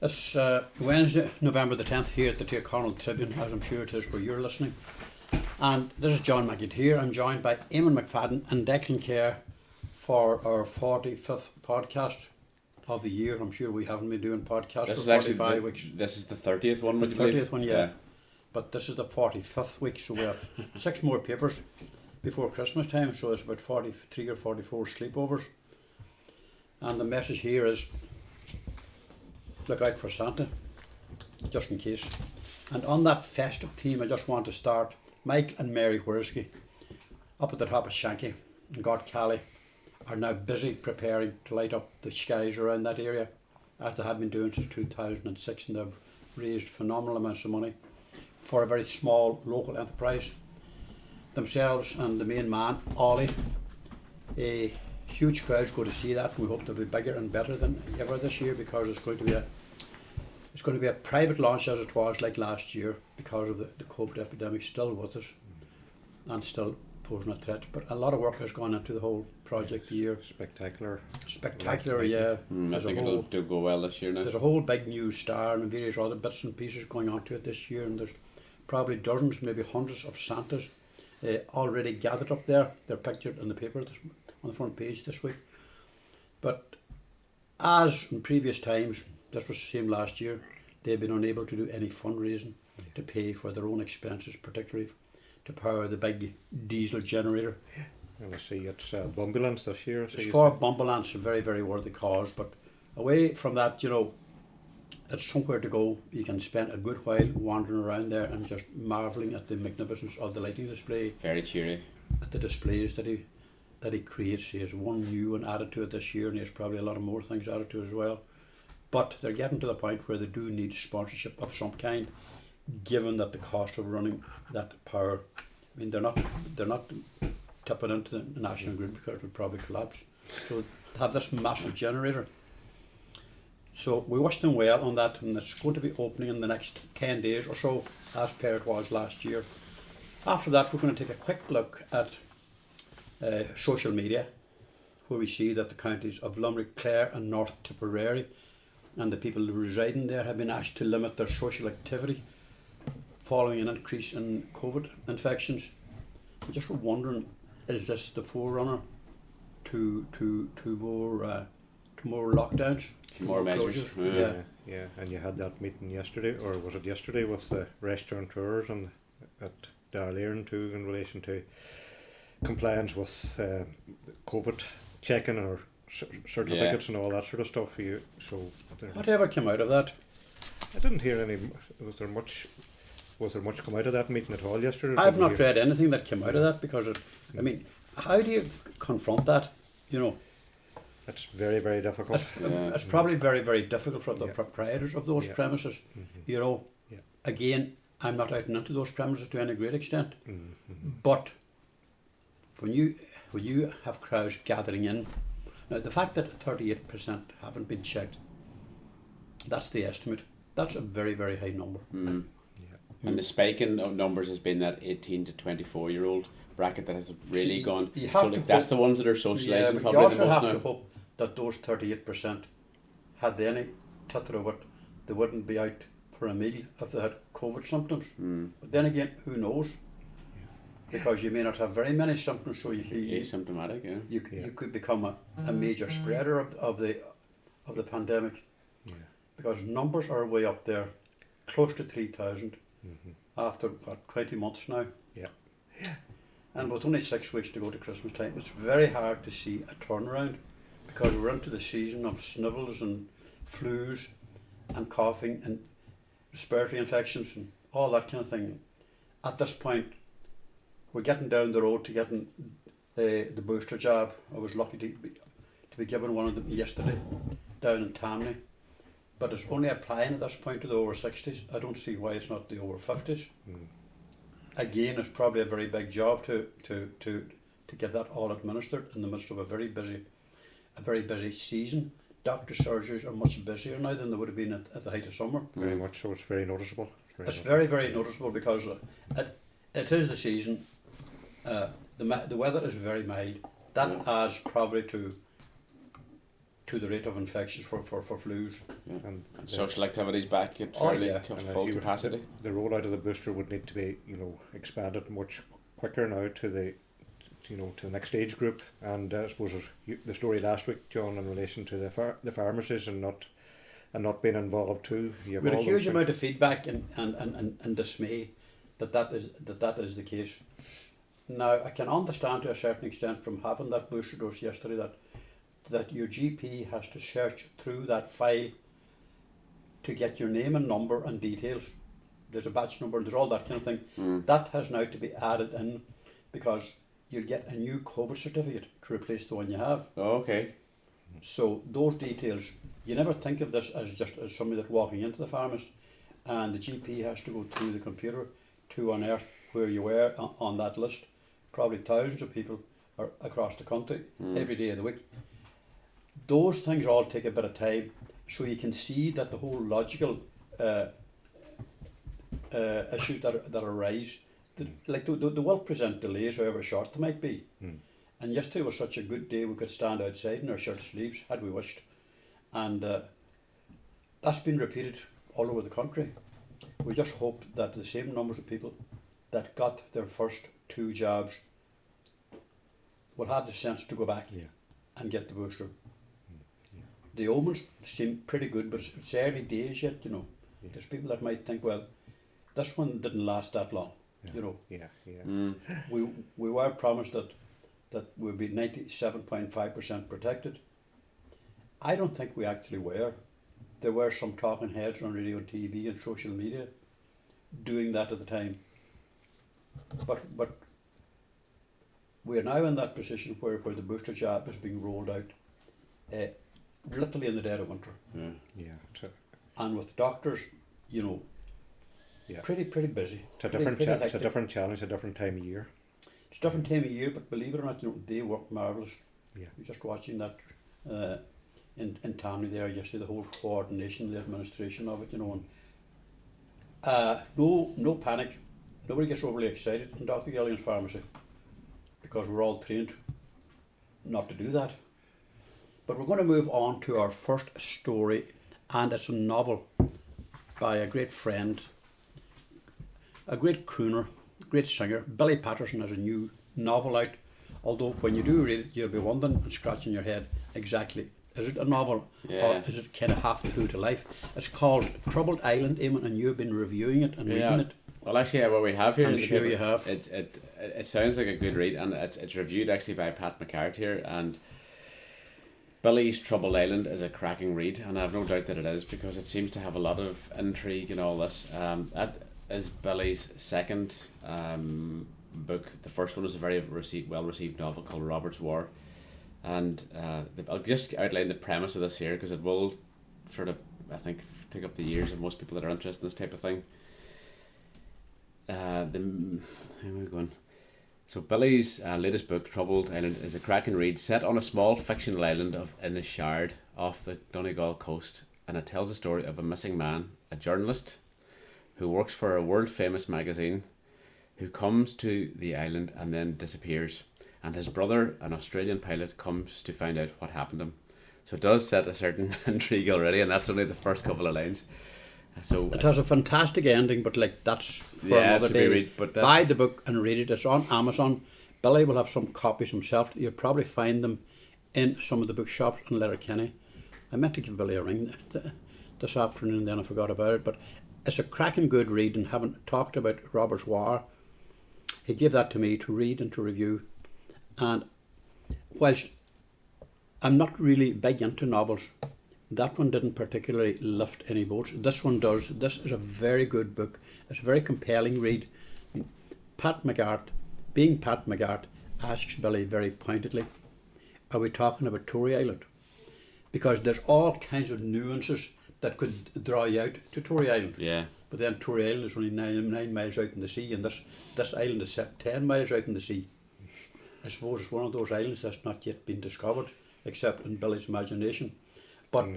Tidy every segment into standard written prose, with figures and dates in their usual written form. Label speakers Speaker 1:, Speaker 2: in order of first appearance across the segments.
Speaker 1: It's Wednesday, November the 10th here at the Tirconaill Tribune, as I'm sure it is where you're listening. And this is John Maggid here. I'm joined by Eamon McFadden and Declan Kerr for our 45th podcast of the year. I'm sure we haven't been doing podcasts
Speaker 2: This
Speaker 1: for
Speaker 2: is
Speaker 1: 45 weeks.
Speaker 2: This is the 30th one,
Speaker 1: The
Speaker 2: would you believe?
Speaker 1: 30th one, yeah. But this is the 45th week, so we have 6 more papers before Christmas time, so it's about 43 or 44 sleepovers. And the message here is, look out for Santa, just in case. And on that festive theme, I just want to start. Mike and Mary Wiersky, up at the top of Shanky and Gartcally, are now busy preparing to light up the skies around that area, as they have been doing since 2006, and they've raised phenomenal amounts of money for a very small local enterprise. Themselves and the main man, Ollie, a huge crowds go to see that. We hope they'll be bigger and better than ever this year, because it's going to be a private launch, as it was like last year, because of the COVID epidemic still with us and still posing a threat. But a lot of work has gone into the whole project here.
Speaker 3: Spectacular,
Speaker 1: Yeah.
Speaker 2: I think it'll do go well this year now.
Speaker 1: There's a whole big new star and various other bits and pieces going onto it this year, and there's probably dozens, maybe hundreds of Santas already gathered up there. They're pictured in the paper on the front page this week. But as in previous times, this was the same last year, they've been unable to do any fundraising to pay for their own expenses, particularly to power the big diesel generator.
Speaker 3: And I see it's Bumbulance this year.
Speaker 1: It's for Bumbulance, a very, very worthy cause. But away from that, it's somewhere to go. You can spend a good while wandering around there and just marvelling at the magnificence of the lighting display.
Speaker 2: Very cheery.
Speaker 1: At the displays that he creates. He has one new one added to it this year, and he has probably a lot of more things added to it as well. But they're getting to the point where they do need sponsorship of some kind, given that the cost of running that power, I mean, they're not tipping into the national grid, because it would probably collapse. So to have this massive generator. So we wish them well on that, and it's going to be opening in the next 10 days or so, as per it was last year. After that, we're going to take a quick look at social media, where we see that the counties of Limerick, Clare and North Tipperary and the people residing there have been asked to limit their social activity following an increase in COVID infections. I'm just wondering, is this the forerunner to more lockdowns?
Speaker 2: More measures.
Speaker 1: Closures?
Speaker 3: Yeah. And you had that meeting yesterday, or was it yesterday, with the restaurateurs and at Darlairn too, in relation to compliance with COVID checking or certificates and all that sort of stuff.
Speaker 1: Whatever came out of that?
Speaker 3: I didn't hear any. Was there much come out of that meeting at all yesterday?
Speaker 1: I've not read anything that came out of that, because I mean, how do you confront that?
Speaker 3: It's very, very difficult.
Speaker 1: It's probably very, very difficult for the proprietors of those premises. Again, I'm not out and into those premises to any great extent, but when you have crowds gathering in, now the fact that 38% haven't been checked, that's the estimate. That's a very, very high number.
Speaker 2: And the spike in numbers has been that 18 to 24-year-old bracket that has really gone. So that's the ones that are socialising probably the most now.
Speaker 1: You also have to hope that those 38%, had they any titter of it, they wouldn't be out for a meal if they had COVID symptoms. But then again, who knows? Because you may not have very many symptoms, so
Speaker 2: asymptomatic.
Speaker 1: You could become a major spreader of the pandemic. Because numbers are way up there, close to 3,000 after 20 months now. And with only 6 weeks to go to Christmas time, it's very hard to see a turnaround, because we're into the season of snivels and flus and coughing and respiratory infections and all that kind of thing. At this point, we're getting down the road to getting the booster jab. I was lucky to be given one of them yesterday down in Tammany, but it's only applying at this point to the over 60s. I don't see why it's not the over 50s. Again, it's probably a very big job to get that all administered in the midst of a very busy season. Doctor surgeries are much busier now than they would have been at the height of summer.
Speaker 3: Very much so. It's very noticeable.
Speaker 1: It's very, very noticeable, because it is the season. The weather is very mild. That adds probably to to the rate of infections for flus.
Speaker 2: Yeah. And social activities back at fairly full capacity.
Speaker 3: The rollout of the booster would need to be, expanded much quicker now to the next age group. And I suppose the story last week, John, in relation to the pharmacists and not being involved too.
Speaker 1: We had a huge amount of feedback and dismay that is the case. Now I can understand to a certain extent from having that booster dose yesterday that your GP has to search through that file to get your name and number and details. There's a batch number, there's all that kind of thing. That has now to be added in because you'll get a new COVID certificate to replace the one you have.
Speaker 2: Oh, okay.
Speaker 1: So those details, you never think of this as just as somebody that's walking into the pharmacist, and the GP has to go through the computer to unearth where you were on that list. Probably thousands of people are across the country every day of the week. Those things all take a bit of time, so you can see that the whole logical issues that arise, they will present delays however short they might be. And yesterday was such a good day we could stand outside in our shirt sleeves had we wished, and that's been repeated all over the country. We just hope that the same numbers of people that got their first 2 jabs will have the sense to go back and get the booster. The omens seem pretty good, but it's early days yet, There's people that might think, well, this one didn't last that long, We were promised that we'd be 97.5% protected. I don't think we actually were. There were some talking heads on radio and TV and social media doing that at the time. But we are now in that position where the booster jab is being rolled out literally in the dead of winter. And with doctors, pretty busy.
Speaker 3: It's a different challenge, a different time of year.
Speaker 1: It's a different time of year, but believe it or not, they work marvellous. We're just watching that in Tammy there yesterday, the whole coordination, the administration of it, and no panic. Nobody gets overly excited in Dr. Gillian's pharmacy because we're all trained not to do that. But we're going to move on to our first story, and it's a novel by a great friend, a great crooner, great singer. Billy Patterson has a new novel out, although when you do read it you'll be wondering and scratching your head exactly, is it a novel or is it kind of half true to life? It's called Troubled Island, Eamon, and you've been reviewing it and reading it.
Speaker 2: Well, actually, what we have here,
Speaker 1: I'm sure you have.
Speaker 2: It sounds like a good read, and it's reviewed actually by Pat McCart here, and Billy's Troubled Island is a cracking read, and I have no doubt that it is because it seems to have a lot of intrigue and all this. That is Billy's second book. The first one was a very well received novel called Robert's War, and I'll just outline the premise of this here because it will sort of, I think, take up the ears of most people that are interested in this type of thing. How am I going? So Billy's latest book, Troubled Island, is a cracking read set on a small fictional island of Innisshard off the Donegal coast, and it tells the story of a missing man, a journalist who works for a world famous magazine, who comes to the island and then disappears, and his brother, an Australian pilot, comes to find out what happened to him. So it does set a certain intrigue already, and that's only the first couple of lines. So
Speaker 1: it has a fantastic ending, but that's for another day. Buy the book and read it. It's on Amazon. Billy will have some copies himself. You'll probably find them in some of the bookshops in Letterkenny. I meant to give Billy a ring this afternoon, then I forgot about it. But it's a cracking good read, and having talked about Robert's War, he gave that to me to read and to review. And whilst I'm not really big into novels, that one didn't particularly lift any boats. This one does. This is a very good book. It's a very compelling read. Pat McGart asks Billy very pointedly, are we talking about Tory Island? Because there's all kinds of nuances that could draw you out to Tory Island.
Speaker 2: Yeah.
Speaker 1: But then Tory Island is only 9 miles out in the sea, and this island is set 10 miles out in the sea. I suppose it's one of those islands that's not yet been discovered, except in Billy's imagination. But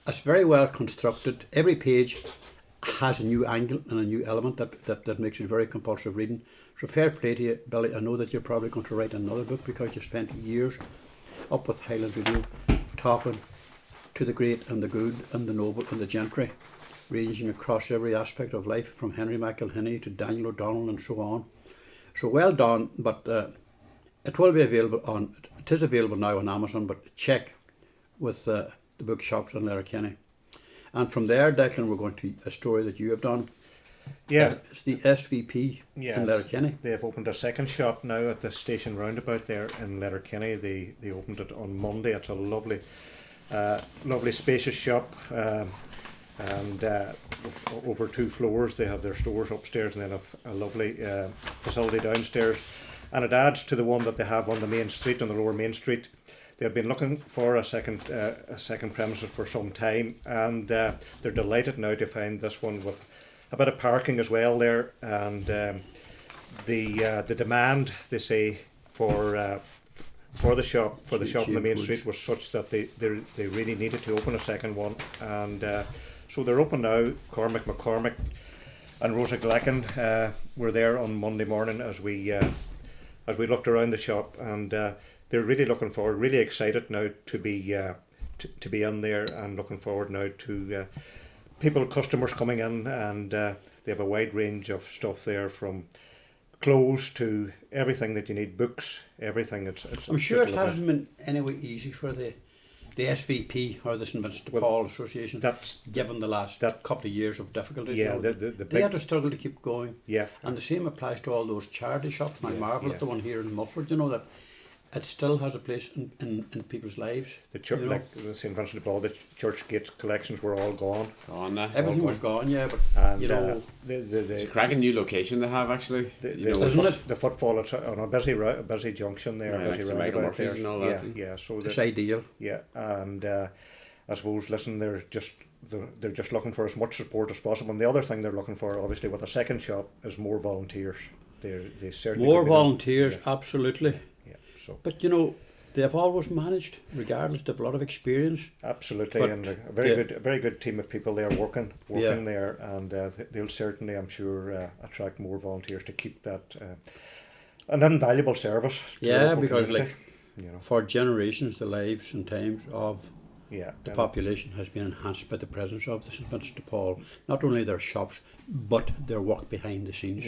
Speaker 1: it's very well constructed. Every page has a new angle and a new element that makes it very compulsive reading. So fair play to you, Billy. I know that you're probably going to write another book because you spent years up with Highland Radio talking to the great and the good and the noble and the gentry, ranging across every aspect of life, from Henry McElhinney to Daniel O'Donnell and so on. So well done, but it will be available on, it is available now on Amazon, but check with the bookshops in Letterkenny. And from there, Declan, we're going to a story that you have done.
Speaker 3: Yeah.
Speaker 1: It's the SVP in Letterkenny.
Speaker 3: They've opened a second shop now at the station roundabout there in Letterkenny. They opened it on Monday. It's a lovely, lovely spacious shop, and with over 2 floors. They have their stores upstairs and then have a lovely facility downstairs. And it adds to the one that they have on the main street, on the lower main street. They've been looking for a second premises for some time, and they're delighted now to find this one with a bit of parking as well there, and the demand, they say, for the shop on the main street was such that they really needed to open a second one, and so they're open now. Cormac McCormick and Rosa Glacken were there on Monday morning as we looked around the shop, and they're really looking forward, really excited now to be in there, and looking forward now to customers coming in, and they have a wide range of stuff there, from clothes to everything that you need, books, everything.
Speaker 1: I'm sure it hasn't been anyway easy for the SVP or the St Vincent de Paul Association, given the last couple of years of difficulties.
Speaker 3: Yeah,
Speaker 1: you know, they had to struggle to keep going.
Speaker 3: Yeah,
Speaker 1: and the same applies to all those charity shops. And I marvel at the one here in Mulford. You know that it still has a place in people's lives.
Speaker 3: The church, like the St Vincent de Paul, the church gate collections were all gone.
Speaker 1: Everything was gone, yeah. But
Speaker 3: and,
Speaker 1: you know,
Speaker 2: it's a cracking new location they have, actually.
Speaker 1: Isn't it?
Speaker 3: The footfall, it's on a busy junction there,
Speaker 2: yeah,
Speaker 3: busy
Speaker 2: roundabout there.
Speaker 3: And all that. Yeah. So
Speaker 1: it's ideal.
Speaker 3: Yeah, and I suppose, listen, they're just looking for as much support as possible. And the other thing they're looking for, obviously, with a second shop, is more volunteers. They certainly
Speaker 1: more volunteers, absolutely.
Speaker 3: Yeah. So,
Speaker 1: but you know, they have always managed, regardless. They have a lot of experience.
Speaker 3: Absolutely, and a very good team of people there working there, and they'll certainly, I'm sure, attract more volunteers to keep that an invaluable service. To the local
Speaker 1: because
Speaker 3: community,
Speaker 1: for generations, the lives and times of the population has been enhanced by the presence of the St Vincent de Paul. Not only their shops, but their work behind the scenes,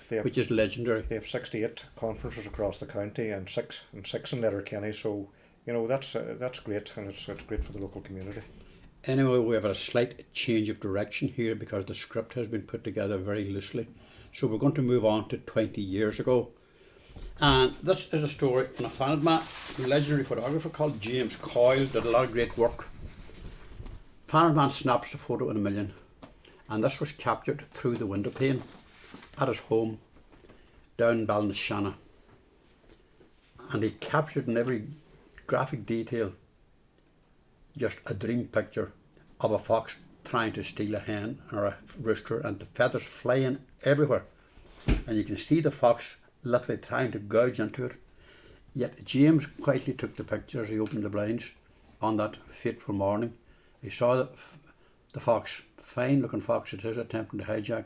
Speaker 1: which is legendary.
Speaker 3: They have 68 conferences across the county, and six in Letterkenny. So that's great, and it's great for the local community. Anyway,
Speaker 1: we have a slight change of direction here because the script has been put together very loosely. So we're going to move on to 20 years ago. And this is a story on a fan man, a legendary photographer called James Coyle, did a lot of great work. Fan man snaps a photo in a million, and this was captured through the window pane at his home down in Ballinashanna. And he captured in every graphic detail just a dream picture of a fox trying to steal a hen or a rooster, and the feathers flying everywhere. And you can see the fox literally trying to gouge into it. Yet James quietly took the picture as he opened the blinds on that fateful morning. He saw the fox, fine looking fox it is, attempting to hijack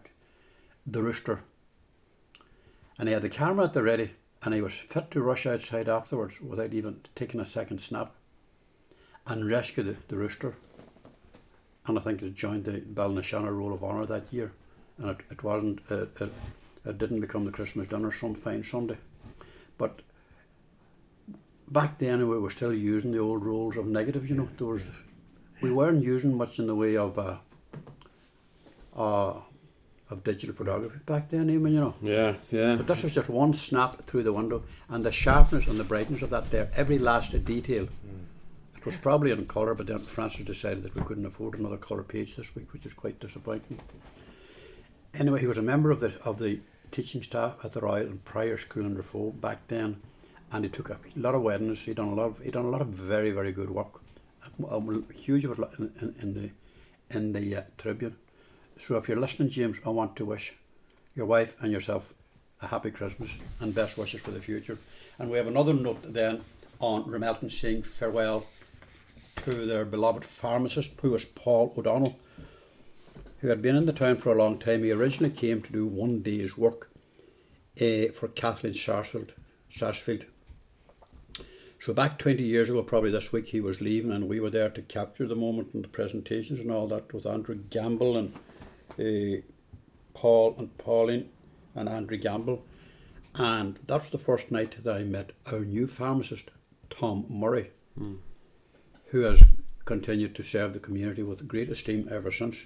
Speaker 1: the rooster. And he had the camera at the ready, and he was fit to rush outside afterwards without even taking a second snap and rescue the rooster. And I think it joined the Ballinashanna Roll of Honour that year. And it didn't become the Christmas dinner some fine Sunday. But back then we were still using the old rolls of negatives, we weren't using much in the way of digital photography back then even,
Speaker 2: Yeah.
Speaker 1: But this was just one snap through the window, and the sharpness and the brightness of that there, every last detail. It was probably in colour, but then Francis decided that we couldn't afford another colour page this week, which is quite disappointing. Anyway, he was a member of the teaching staff at the Royal and Prior School in Rafo back then, and he took a lot of weddings. He done a lot of very, very good work, huge of it in the Tribune. So if you're listening, James, I want to wish your wife and yourself a happy Christmas and best wishes for the future. And we have another note then on Ramelton saying farewell to their beloved pharmacist, who was Paul O'Donnell, who had been in the town for a long time. He originally came to do one day's work for Kathleen Sarsfield. So back 20 years ago, probably this week, he was leaving, and we were there to capture the moment and the presentations and all that with Andrew Gamble and Paul and Pauline and Andrew Gamble. And that was the first night that I met our new pharmacist, Tom Murray, who has continued to serve the community with great esteem ever since.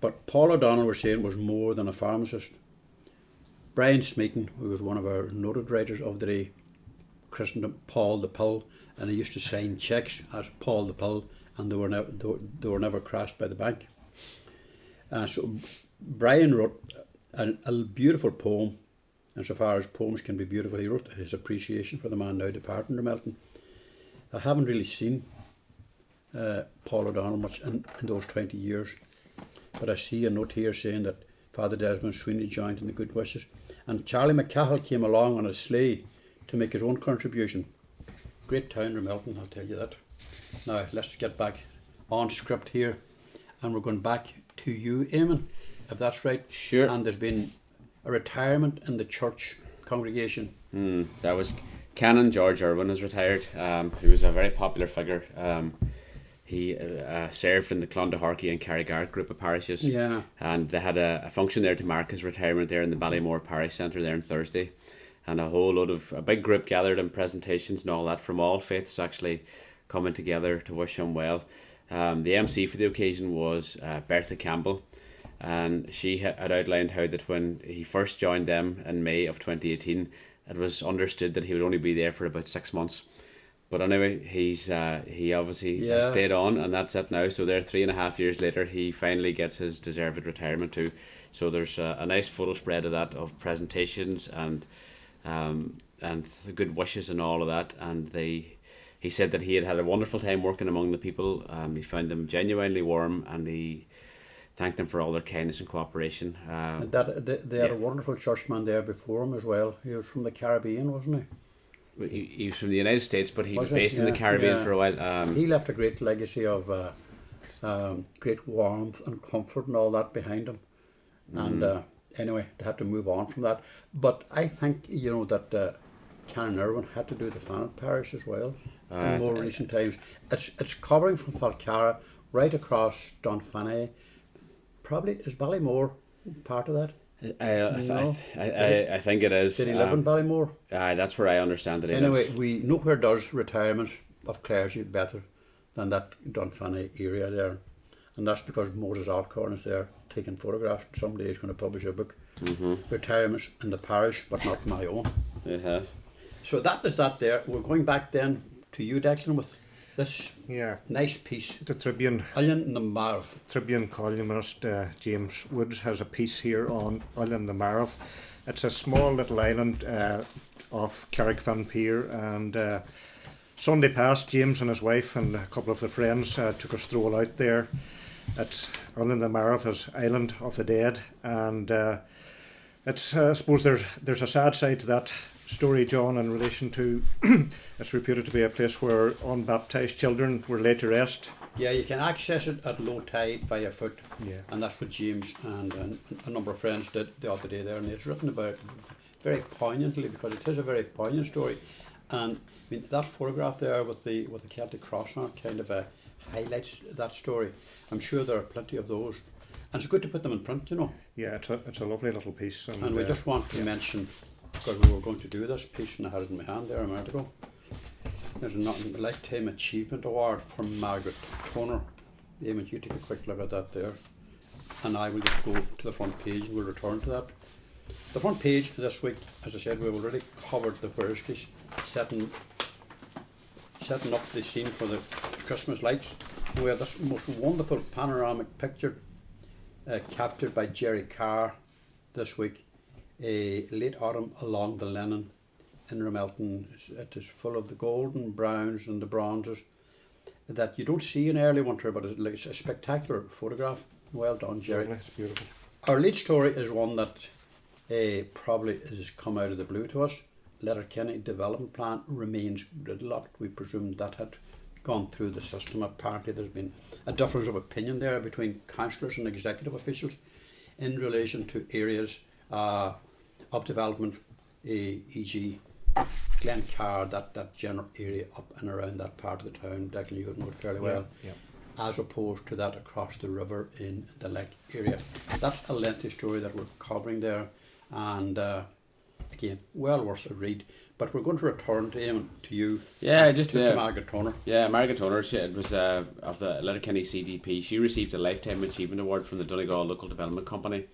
Speaker 1: But Paul O'Donnell, we're saying, was more than a pharmacist. Brian Smeaton, who was one of our noted writers of the day, christened him Paul the Pill, and he used to sign cheques as Paul the Pill, and they were never crashed by the bank. So Brian wrote a beautiful poem, and so far as poems can be beautiful, he wrote his appreciation for the man now departing to Melton. I haven't really seen Paul O'Donnell much in those 20 years, but I see a note here saying that Father Desmond Sweeney joined in the good wishes, and Charlie McCahill came along on a sleigh to make his own contribution. Great town, Melton, I'll tell you that. Now let's get back on script here, and we're going back to you, Eamon, if that's right.
Speaker 2: Sure.
Speaker 1: And there's been a retirement in the church congregation.
Speaker 2: That was Canon George Irwin has retired. He was a very popular figure. He served in the Clondahorky and Carrigart group of parishes.
Speaker 1: Yeah.
Speaker 2: And they had a function there to mark his retirement there in the Ballymore Parish Centre there on Thursday. And a big group gathered and presentations and all that from all faiths actually coming together to wish him well. The MC for the occasion was Bertha Campbell, and she had outlined how that when he first joined them in May of 2018, it was understood that he would only be there for about 6 months. But anyway, he obviously has stayed on, and that's it now. So there, 3.5 years later, he finally gets his deserved retirement too. So there's a nice photo spread of that, of presentations and the good wishes and all of that. And he said that he had a wonderful time working among the people. He found them genuinely warm, and he thanked them for all their kindness and cooperation.
Speaker 1: They had a wonderful churchman there before him as well. He was from the Caribbean, wasn't he?
Speaker 2: He was from the United States, but he was based in the Caribbean for a while.
Speaker 1: He left a great legacy of great warmth and comfort and all that behind him. And anyway, they had to move on from that. But I think, that Canon Irwin had to do the Fanet parish as well in more recent times. It's covering from Falcara right across Dunfanny. Probably, is Ballymore part of that?
Speaker 2: I think it is.
Speaker 1: Did he live in Ballymore?
Speaker 2: That's where I understand that.
Speaker 1: Anyway, we nowhere does retirements of clergy better than that Dunfanny area there, and that's because Moses Alcorn is there taking photographs. Someday he's going to publish a book, Retirements in the Parish, but not my own. So that is that there. We're going back then to you, Declan, with this nice piece.
Speaker 3: The Tribune.
Speaker 1: Ullin the Marv.
Speaker 3: Tribune columnist James Woods has a piece here on Ullin the Marv. It's a small little island off Carrickfan-Pier, and Sunday past, James and his wife and a couple of the friends took a stroll out there. It's Ullin the Marv, his island of the dead, and it's I suppose there's a sad side to that story, John, in relation to it's reputed to be a place where unbaptised children were laid to rest.
Speaker 1: Yeah, you can access it at low tide via foot,
Speaker 3: Yeah.
Speaker 1: and that's what James and a number of friends did the other day there, and it's written about it very poignantly because it is a very poignant story. And I mean, that photograph there with the Celtic cross on it kind of highlights that story. I'm sure there are plenty of those, and it's good to put them in print,
Speaker 3: Yeah, it's a lovely little piece.
Speaker 1: And we just want to mention, because we were going to do this piece and I had it in my hand there a minute ago, there's a Lifetime Achievement Award from Margaret Toner. Eamon, you take a quick look at that there, and I will just go to the front page and we'll return to that. The front page this week, as I said, we've already covered the Thursdays, setting up the scene for the Christmas lights. We have this most wonderful panoramic picture captured by Jerry Carr this week. A late autumn along the Lennon in Ramelton. It is full of the golden browns and the bronzes that you don't see in early winter, but it's a spectacular photograph. Well done, Jerry.
Speaker 3: It's beautiful.
Speaker 1: Our lead story is one that probably has come out of the blue to us. Letterkenny development plan remains gridlocked. We presume that had gone through the system. Apparently there's been a difference of opinion there between councillors and executive officials in relation to areas of development, e.g. Glencar, that general area up and around that part of the town, Declan, you know it fairly well,
Speaker 3: Yeah.
Speaker 1: as opposed to that across the river in the lake area. That's a lengthy story that we're covering there, and again, well worth a read. But we're going to return to him, to you.
Speaker 2: Yeah, just
Speaker 1: to Margaret Toner.
Speaker 2: Yeah, Margaret Toner, it was of the Letterkenny CDP. She received a Lifetime Achievement Award from the Donegal Local Development Company,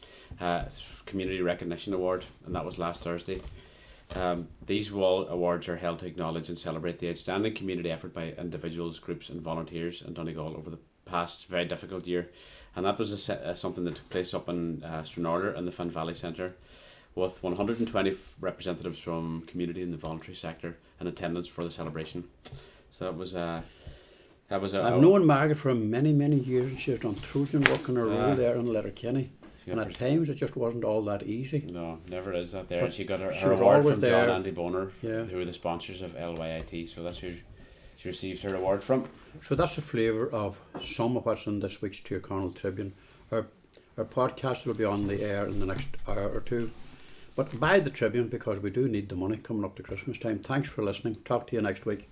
Speaker 2: Community Recognition Award, and that was last Thursday. These awards are held to acknowledge and celebrate the outstanding community effort by individuals, groups and volunteers in Donegal over the past very difficult year. And that was something that took place up in Stranraer in the Finn Valley Centre, with 120 representatives from community and the voluntary sector in attendance for the celebration. So that was
Speaker 1: I've known Margaret for many years, and she's done Trojan work in her role there in Letterkenny. And at times it just wasn't all that easy.
Speaker 2: No, never is that there.
Speaker 1: But
Speaker 2: And she got her
Speaker 1: she was
Speaker 2: award
Speaker 1: always
Speaker 2: from
Speaker 1: there.
Speaker 2: John Andy Boner,
Speaker 1: Yeah.
Speaker 2: who were the sponsors of LYIT. So that's who she received her award from.
Speaker 1: So that's a flavour of some of what's in this week's Tirconaill Tribune. Our podcast will be on the air in the next hour or two. But buy the Tribune, because we do need the money coming up to Christmas time. Thanks for listening. Talk to you next week.